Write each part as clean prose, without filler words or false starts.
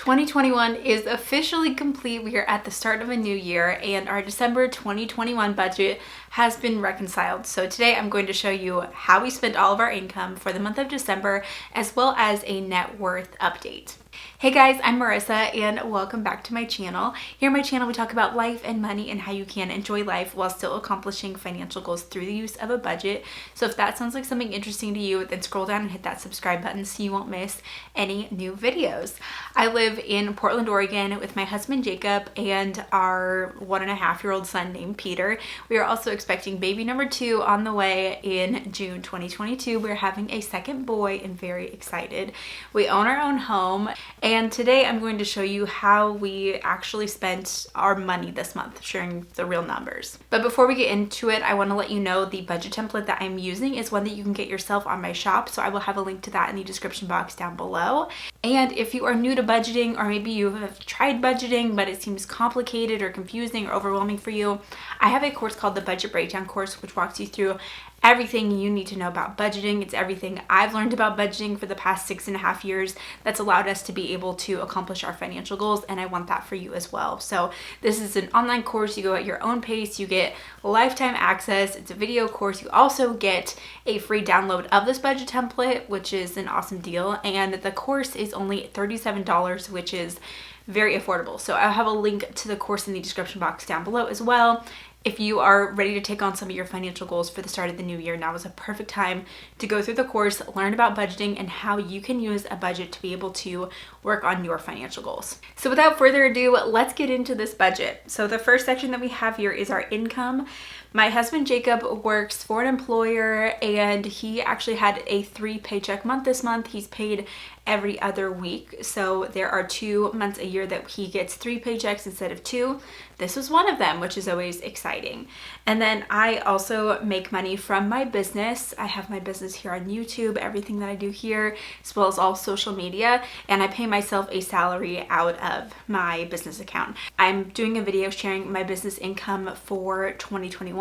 2021 is officially complete. We are at the start of a new year and our December 2021 budget has been reconciled. So today I'm going to show you how we spent all of our income for the month of December, as well as a net worth update. Hey guys, I'm Marissa and welcome back to my channel. Here on my channel we talk about life and money and how you can enjoy life while still accomplishing financial goals through the use of a budget. So if that sounds like something interesting to you, then scroll down and hit that subscribe button so you won't miss any new videos. I live in Portland, Oregon with my husband Jacob and our 1.5-year-old son named Peter. We are also expecting baby number 2 on the way in June 2022. We're having a second boy and very excited. We own our own home. And today I'm going to show you how we actually spent our money this month, sharing the real numbers. But before we get into it, I want to let you know the budget template that I'm using is one that you can get yourself on my shop. So I will have a link to that in the description box down below. And if you are new to budgeting, or maybe you have tried budgeting, but it seems complicated or confusing or overwhelming for you, I have a course called the Budget Breakdown course, which walks you through everything you need to know about budgeting. It's everything I've learned about budgeting for the past 6.5 years that's allowed us to be able to accomplish our financial goals, and I want that for you as well. So this is an online course. You go at your own pace. You get lifetime access. It's a video course. You also get a free download of this budget template, which is an awesome deal, and the course is only $37, which is very affordable. So I'll have a link to the course in the description box down below as well. If you are ready to take on some of your financial goals for the start of the new year, now is a perfect time to go through the course, learn about budgeting and how you can use a budget to be able to work on your financial goals. So without further ado, let's get into this budget. So the first section that we have here is our income. My husband Jacob works for an employer and he actually had a 3-paycheck month this month. He's paid every other week. So there are 2 months a year that he gets 3 paychecks instead of 2. This was one of them, which is always exciting. And then I also make money from my business. I have my business here on YouTube, everything that I do here, as well as all social media, and I pay myself a salary out of my business account. I'm doing a video sharing my business income for 2021.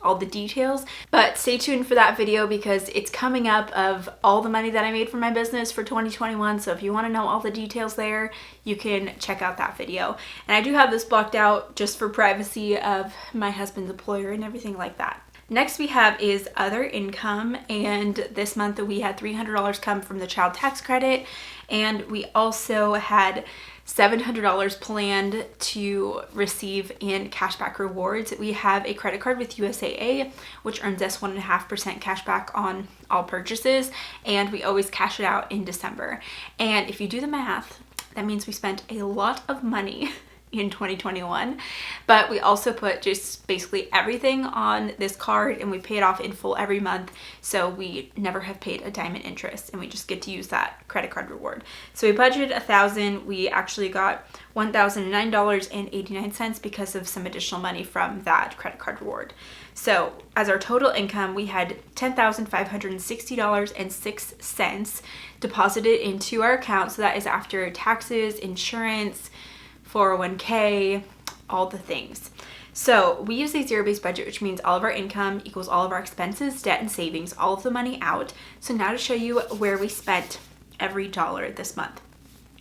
All the details, but stay tuned for that video because it's coming up of all the money that I made from my business for 2021. So if you want to know all the details there, you can check out that video. And I do have this blocked out just for privacy of my husband's employer and everything like that. Next we have is other income, and this month we had $300 come from the child tax credit, and we also had $700 planned to receive in cashback rewards. We have a credit card with USAA, which earns us 1.5% cashback on all purchases, and we always cash it out in December. And if you do the math, that means we spent a lot of money in 2021, but we also put just basically everything on this card and we pay it off in full every month, so we never have paid a dime in interest and we just get to use that credit card reward. So we budgeted $1,000. We actually got $1,009.89 because of some additional money from that credit card reward. So as our total income, we had $10,560.06 deposited into our account. So that is after taxes, insurance, 401k, all the things. So we use a zero-based budget, which means all of our income equals all of our expenses, debt, and savings, all of the money out. So now to show you where we spent every dollar this month.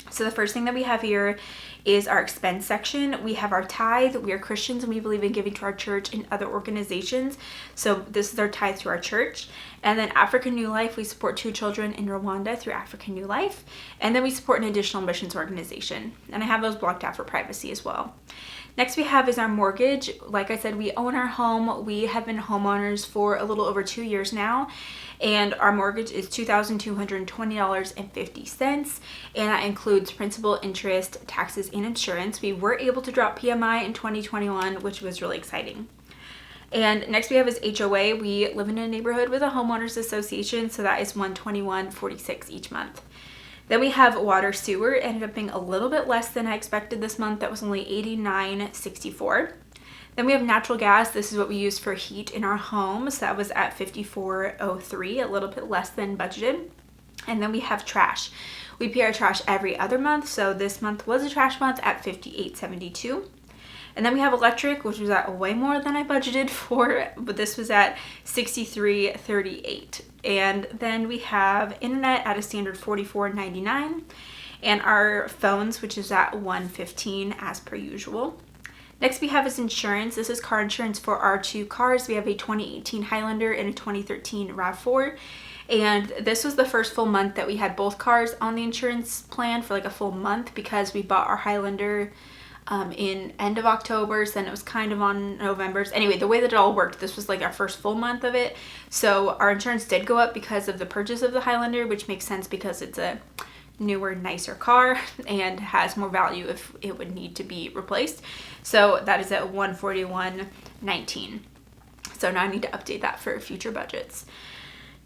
So the first thing that we have here is our expense section. We have our tithe. We are Christians and we believe in giving to our church and other organizations. So this is our tithe to our church. And then African New Life, we support 2 children in Rwanda through African New Life. And then we support an additional missions organization. And I have those blocked out for privacy as well. Next we have is our mortgage. Like I said, we own our home. We have been homeowners for a little over 2 years now. And our mortgage is $2,220.50. And that includes principal, interest, taxes, and insurance. We were able to drop PMI in 2021, which was really exciting. And next we have is HOA. We live in a neighborhood with a homeowners association, so that is $121.46 each month. Then we have water sewer. It ended up being a little bit less than I expected this month. That was only $89.64. Then we have natural gas. This is what we use for heat in our home. So that was at $54.03, a little bit less than budgeted. And then we have trash. We pay our trash every other month. So this month was a trash month at $58.72. And then we have electric, which was at way more than I budgeted for, but this was at $63.38. And then we have internet at a standard $44.99. and our phones, which is at $115 as per usual. Next we have is insurance. This is car insurance for our 2 cars. We have a 2018 Highlander and a 2013 RAV4. And this was the first full month that we had both cars on the insurance plan for like a full month, because we bought our Highlander in end of October, so then it was kind of on November's. Anyway, the way that it all worked, this was like our first full month of it. So our insurance did go up because of the purchase of the Highlander, which makes sense because it's a newer, nicer car and has more value if it would need to be replaced. So that is at $141.19. So now I need to update that for future budgets.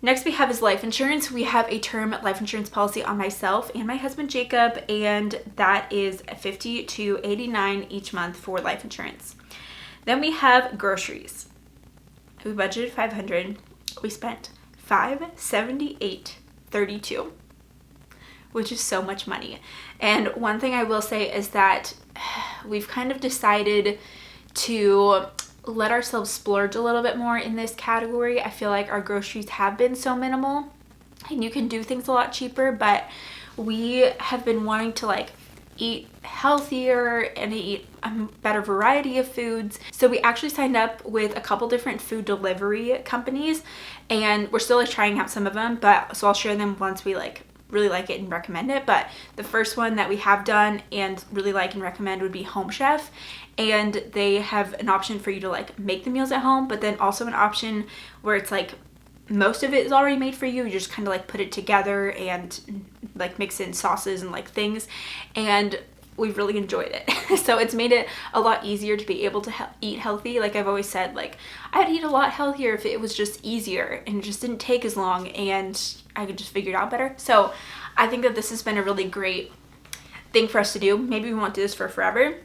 Next we have is life insurance. We have a term life insurance policy on myself and my husband Jacob, and that is $50 to $89 each month for life insurance. Then we have groceries. We budgeted $500. We spent $578.32, which is so much money. And one thing I will say is that we've kind of decided to let ourselves splurge a little bit more in this category. I feel like our groceries have been so minimal and you can do things a lot cheaper, but we have been wanting to like eat healthier and eat a better variety of foods. So we actually signed up with a couple different food delivery companies, and we're still like trying out some of them, but so I'll share them once we like really like it and recommend it. But the first one that we have done and really like and recommend would be Home Chef, and they have an option for you to like make the meals at home, but then also an option where it's like most of it is already made for you. You just kind of like put it together and like mix in sauces and like things, and we've really enjoyed it. So it's made it a lot easier to be able to eat healthy. Like I've always said, like I'd eat a lot healthier if it was just easier and it just didn't take as long and I could just figure it out better. So I think that this has been a really great thing for us to do. Maybe we won't do this for forever,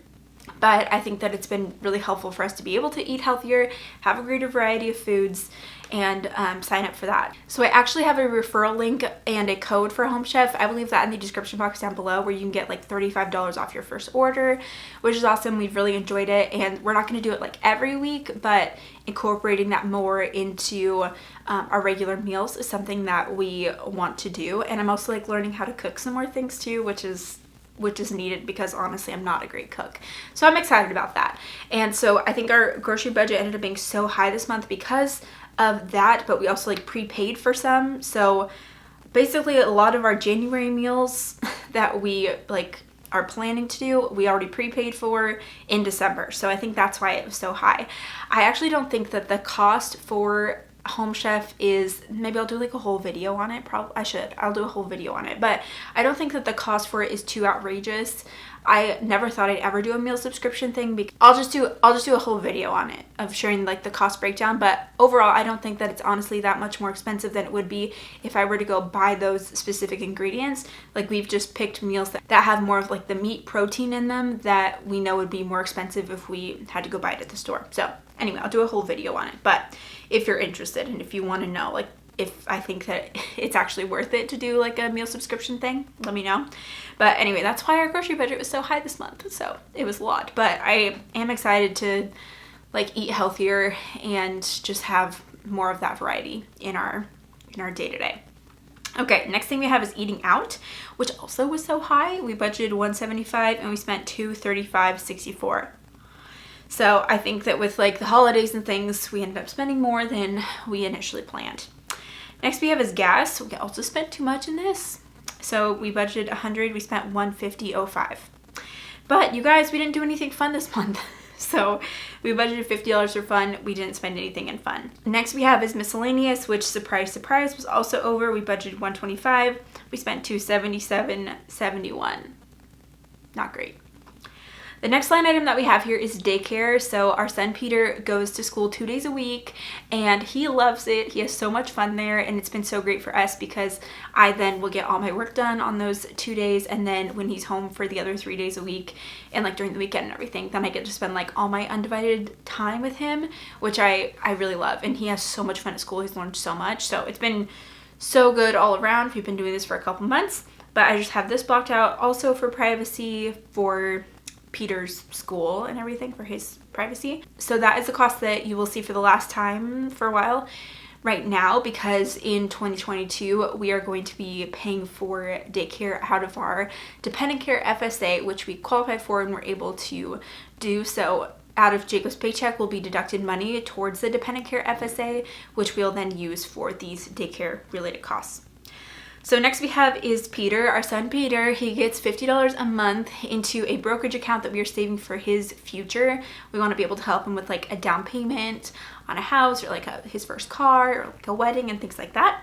but I think that it's been really helpful for us to be able to eat healthier, have a greater variety of foods, and sign up for that. So I actually have a referral link and a code for Home Chef. I will leave that in the description box down below, where you can get like $35 off your first order, which is awesome. We've really enjoyed it, and we're not going to do it like every week, but incorporating that more into our regular meals is something that we want to do. And I'm also like learning how to cook some more things too, which is needed, because honestly I'm not a great cook. So I'm excited about that. And so I think our grocery budget ended up being so high this month because of that, but we also like prepaid for some. So basically a lot of our January meals that we like are planning to do, we already prepaid for in December. So I think that's why it was so high. I actually don't think that the cost for Home Chef is, maybe I'll do like a whole video on it. I'll do a whole video on it, but I don't think that the cost for it is too outrageous. I never thought I'd ever do a meal subscription thing, because I'll just do a whole video on it of sharing like the cost breakdown. But overall, I don't think that it's honestly that much more expensive than it would be if I were to go buy those specific ingredients. Like we've just picked meals that have more of like the meat protein in them that we know would be more expensive if we had to go buy it at the store. So anyway, I'll do a whole video on it. But if you're interested and if you want to know like if I think that it's actually worth it to do like a meal subscription thing, let me know. But anyway, that's why our grocery budget was so high this month. So it was a lot, but I am excited to like eat healthier and just have more of that variety in our day-to-day. Okay, next thing we have is eating out, which also was so high. We budgeted $175 and we spent $235.64. So I think that with like the holidays and things, we ended up spending more than we initially planned. Next we have is gas. We also spent too much in this. So we budgeted $100, we spent $150.05. But you guys, we didn't do anything fun this month. So we budgeted $50 for fun. We didn't spend anything in fun. Next we have is miscellaneous, which surprise, surprise was also over. We budgeted $125. We spent $277.71. Not great. The next line item that we have here is daycare. So our son Peter goes to school 2 days a week and he loves it. He has so much fun there, and it's been so great for us because I then will get all my work done on those 2 days, and then when he's home for the other 3 days a week and like during the weekend and everything, then I get to spend like all my undivided time with him, which I really love. And he has so much fun at school. He's learned so much. So it's been so good all around. We've been doing this for a couple months, but I just have this blocked out also for privacy, for Peter's school and everything, for his privacy. So that is the cost that you will see for the last time for a while. right now because in 2022 we are going to be paying for daycare out of our dependent care FSA, which we qualify for and we're able to do. So out of Jacob's paycheck will be deducted money towards the dependent care FSA, which we'll then use for these daycare related costs. So next we have is Peter, our son Peter. He gets $50 a month into a brokerage account that we are saving for his future. We want to be able to help him with like a down payment on a house or like his first car or like a wedding and things like that.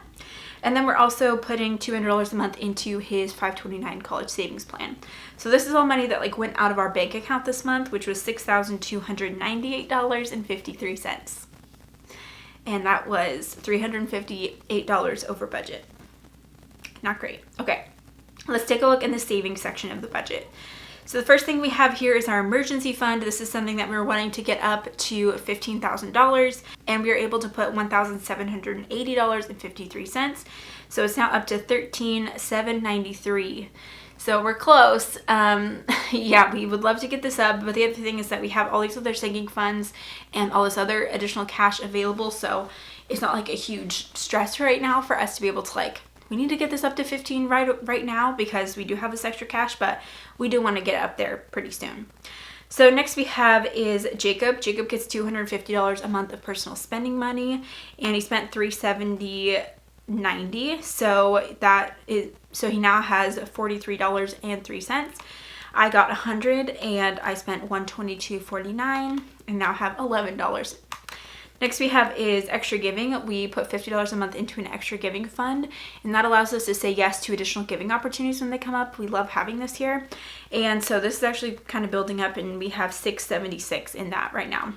And then we're also putting $200 a month into his 529 college savings plan. So this is all money that like went out of our bank account this month, which was $6,298.53. And that was $358 over budget. Not great. Okay, let's take a look in the savings section of the budget. So the first thing we have here is our emergency fund. This is something that we were wanting to get up to $15,000, and we were able to put $1,780.53. So it's now up to $13,793. So we're close. Yeah, we would love to get this up, but the other thing is that we have all these other sinking funds and all this other additional cash available. So it's not like a huge stress right now for us to be able to like, we need to get this up to 15 right now because we do have this extra cash, but we do want to get it up there pretty soon. So next we have is Jacob. Jacob gets $250 a month of personal spending money, and he spent $370.90. So he now has $43.03. I got $100 and I spent $122.49 and now have $11. Next we have is extra giving. We put $50 a month into an extra giving fund, and that allows us to say yes to additional giving opportunities when they come up. We love having this here. And so this is actually kind of building up, and we have $676 in that right now.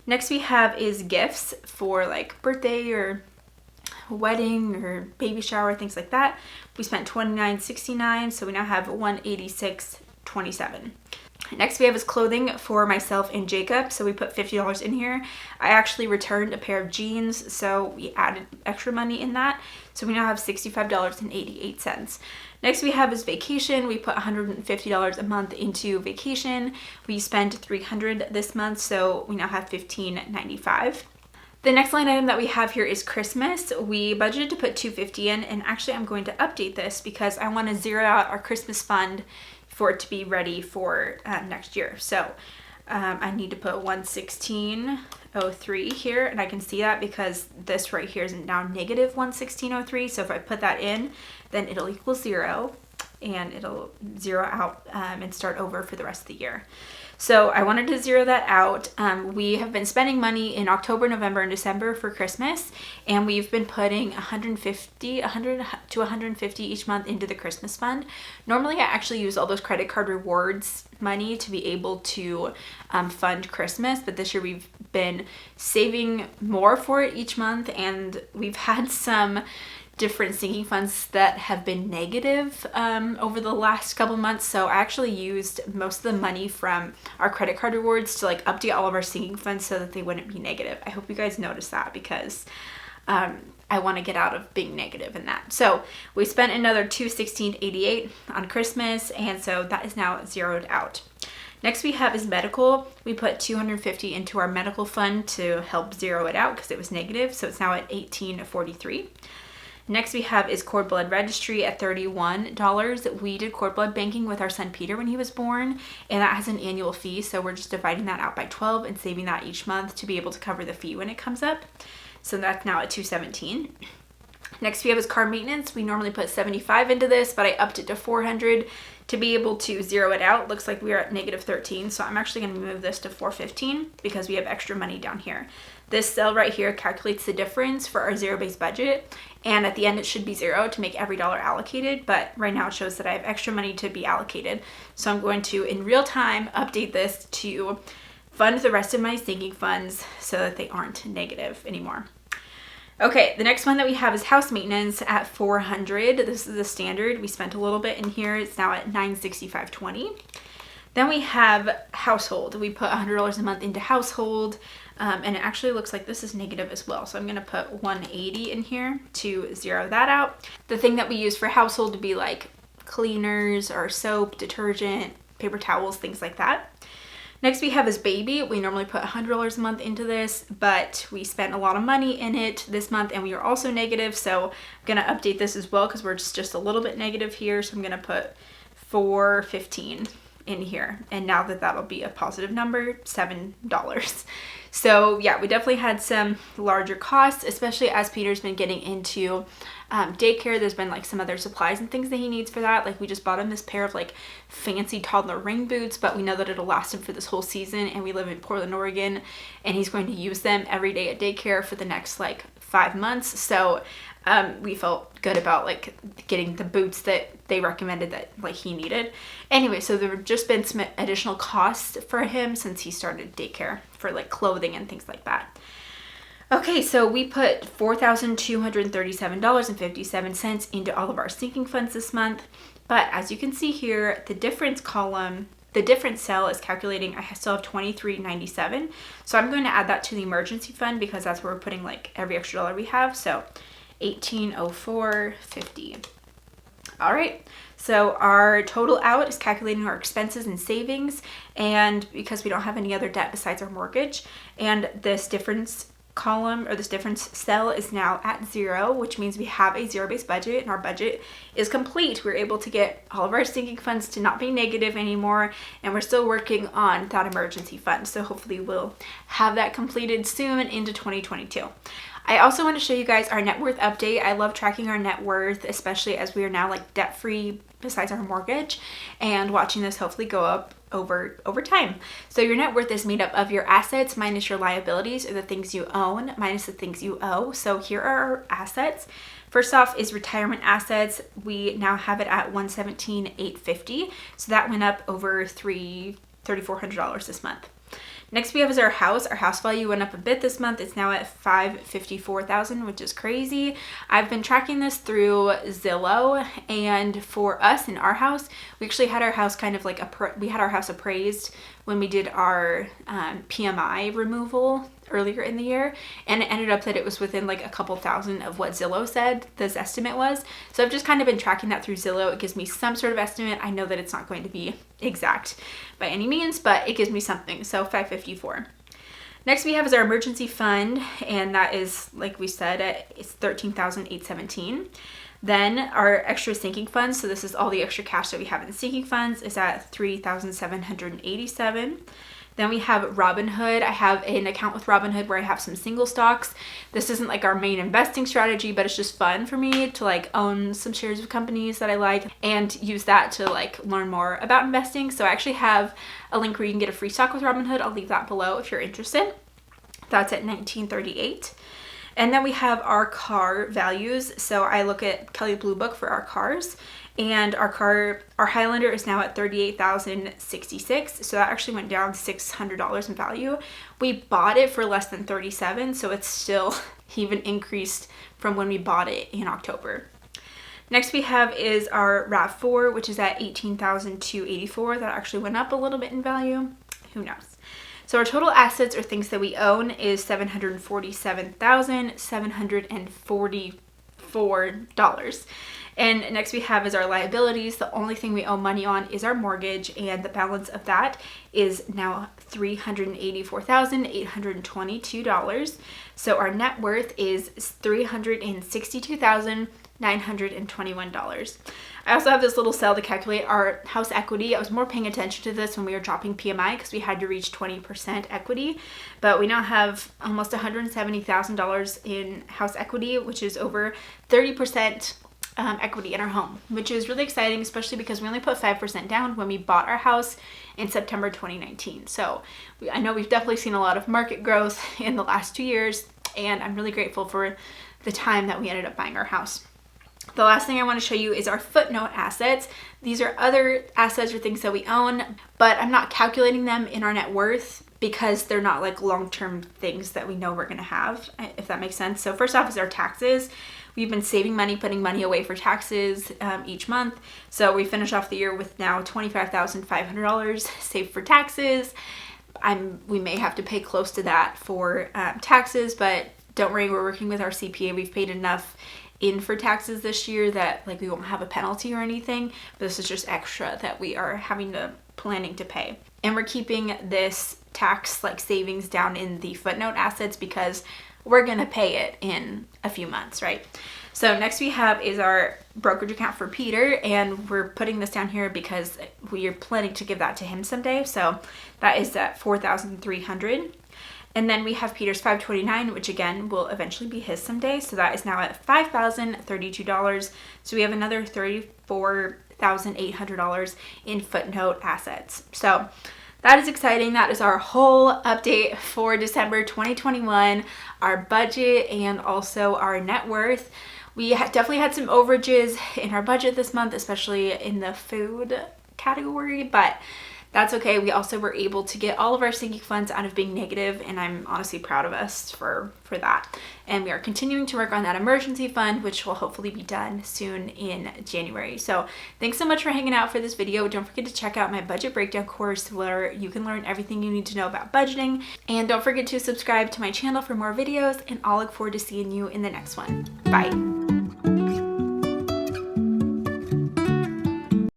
Next we have is gifts for like birthday or wedding or baby shower, things like that. We spent $29.69, so we now have $186.27. Next we have is clothing for myself and Jacob, so we put $50 in here. I actually returned a pair of jeans, so we added extra money in that, so we now have $65.88. Next we have is vacation. We put $150 a month into vacation. We spent $300 this month, so we now have $15.95. The next line item that we have here is Christmas. We budgeted to put $250 in, and actually I'm going to update this because I want to zero out our Christmas fund for it to be ready for next year. So I need to put $116.03 here, and I can see that because this right here is now negative $116.03. So if I put that in, then it'll equal 0, and it'll zero out and start over for the rest of the year. So I wanted to zero that out. We have been spending money in October, November, and December for Christmas, and we've been putting $100 to $150 each month into the Christmas fund. Normally I actually use all those credit card rewards money to be able to fund Christmas, but this year we've been saving more for it each month, and we've had some different sinking funds that have been negative over the last couple months. So I actually used most of the money from our credit card rewards to like update all of our sinking funds so that they wouldn't be negative. I hope you guys noticed that because I want to get out of being negative in that. So we spent another $216.88 on Christmas, and so that is now zeroed out. Next we have is medical. We put $250 into our medical fund to help zero it out because it was negative, so it's now at $18.43. Next we have is cord blood registry at $31. We did cord blood banking with our son Peter when he was born, and that has an annual fee, so we're just dividing that out by 12 and saving that each month to be able to cover the fee when it comes up. So that's now at $217. Next we have is car maintenance. We normally put $75 into this, but I upped it to $400 to be able to zero it out. Looks like we are at negative 13, so I'm actually going to move this to $415 because we have extra money down here. This cell right here calculates the difference for our zero-based budget, and at the end it should be 0 to make every dollar allocated, but right now it shows that I have extra money to be allocated. So I'm going to, in real time, update this to fund the rest of my sinking funds so that they aren't negative anymore. Okay, the next one that we have is house maintenance at $400. This is the standard. We spent a little bit in here. It's now at $965.20. Then we have household. We put $100 a month into household, and it actually looks like this is negative as well. So I'm going to put $180 in here to zero that out. The thing that we use for household would be like cleaners or soap, detergent, paper towels, things like that. Next we have his baby. We normally put $100 a month into this, but we spent a lot of money in it this month and we are also negative. So I'm gonna update this as well because we're just a little bit negative here. So I'm gonna put $4.15 in here. And now that'll be a positive number, $7. So yeah, we definitely had some larger costs, especially as Peter's been getting into daycare. There's been like some other supplies and things that he needs for that. Like we just bought him this pair of like fancy toddler rain boots, but we know that it'll last him for this whole season, and we live in Portland, Oregon, and he's going to use them every day at daycare for the next like 5 months. So we felt good about like getting the boots that they recommended that like he needed. Anyway, so there have just been some additional costs for him since he started daycare for like clothing and things like that. Okay, so we put $4,237.57 into all of our sinking funds this month. But as you can see here, the difference column, the difference cell is calculating, I still have $23.97. So I'm going to add that to the emergency fund because that's where we're putting like every extra dollar we have. So $1804.50. All right, so our total out is calculating our expenses and savings, and because we don't have any other debt besides our mortgage, and this difference column or this difference cell is now at 0, which means we have a zero-based budget and our budget is complete. We're able to get all of our sinking funds to not be negative anymore, and we're still working on that emergency fund. So hopefully we'll have that completed soon into 2022. I also want to show you guys our net worth update. I love tracking our net worth, especially as we are now like debt free besides our mortgage, and watching this hopefully go up over time. So your net worth is made up of your assets minus your liabilities, or the things you own minus the things you owe. So here are our assets. First off is retirement assets. We now have it at $117,850. So that went up over $3,400 this month. Next we have is our house. Our house value went up a bit this month. It's now at $554,000, which is crazy. I've been tracking this through Zillow, and for us in our house, we actually had our house kind of like we had our house appraised when we did our PMI removal earlier in the year, and it ended up that it was within like a couple thousand of what Zillow said this estimate was. So I've just kind of been tracking that through Zillow. It gives me some sort of estimate. I know that it's not going to be exact by any means, but it gives me something. So 554. Next we have is our emergency fund, and that is, like we said, it's $13,817. Then our extra sinking funds, so this is all the extra cash that we have in sinking funds, is at $3,787. Then we have Robinhood. I have an account with Robinhood where I have some single stocks. This isn't like our main investing strategy, but it's just fun for me to like own some shares of companies that I like and use that to like learn more about investing. So I actually have a link where you can get a free stock with Robinhood. I'll leave that below if you're interested. That's at $19.38. And then we have our car values. So I look at Kelley Blue Book for our cars, and our Highlander is now at $38,066. So that actually went down $600 in value. We bought it for less than $37,000, so it's still even increased from when we bought it in October. Next we have is our RAV4, which is at $18,284. That actually went up a little bit in value. Who knows? So our total assets, or things that we own, is $747,744. And next we have is our liabilities. The only thing we owe money on is our mortgage, and the balance of that is now $384,822. So our net worth is $362,921. I also have this little cell to calculate our house equity. I was more paying attention to this when we were dropping PMI because we had to reach 20% equity, but we now have almost $170,000 in house equity, which is over 30% equity in our home, which is really exciting, especially because we only put 5% down when we bought our house in September 2019. So I know we've definitely seen a lot of market growth in the last 2 years, and I'm really grateful for the time that we ended up buying our house. The last thing I want to show you is our footnote assets. These are other assets or things that we own, but I'm not calculating them in our net worth because they're not like long-term things that we know we're going to have, if that makes sense. So first off is our taxes. We've been saving money, putting money away for taxes each month. So we finish off the year with now $25,500 saved for taxes. We may have to pay close to that for taxes, but don't worry, we're working with our CPA. We've paid enough in for taxes this year that like we won't have a penalty or anything, but this is just extra that we are having to planning to pay. And we're keeping this tax like savings down in the Footnote Assets because we're gonna pay it in a few months, right? So next we have is our brokerage account for Peter, and we're putting this down here because we are planning to give that to him someday. So that is at $4,300. And then we have Peter's $529, which again will eventually be his someday. So that is now at $5,032. So we have another $34,800 in Footnote Assets. So that is exciting. That is our whole update for December 2021, our budget and also our net worth. We definitely had some overages in our budget this month, especially in the food category, but that's okay. We also were able to get all of our sinking funds out of being negative, and I'm honestly proud of us for that. And we are continuing to work on that emergency fund, which will hopefully be done soon in January. So thanks so much for hanging out for this video. Don't forget to check out my budget breakdown course where you can learn everything you need to know about budgeting. And don't forget to subscribe to my channel for more videos, and I'll look forward to seeing you in the next one. Bye.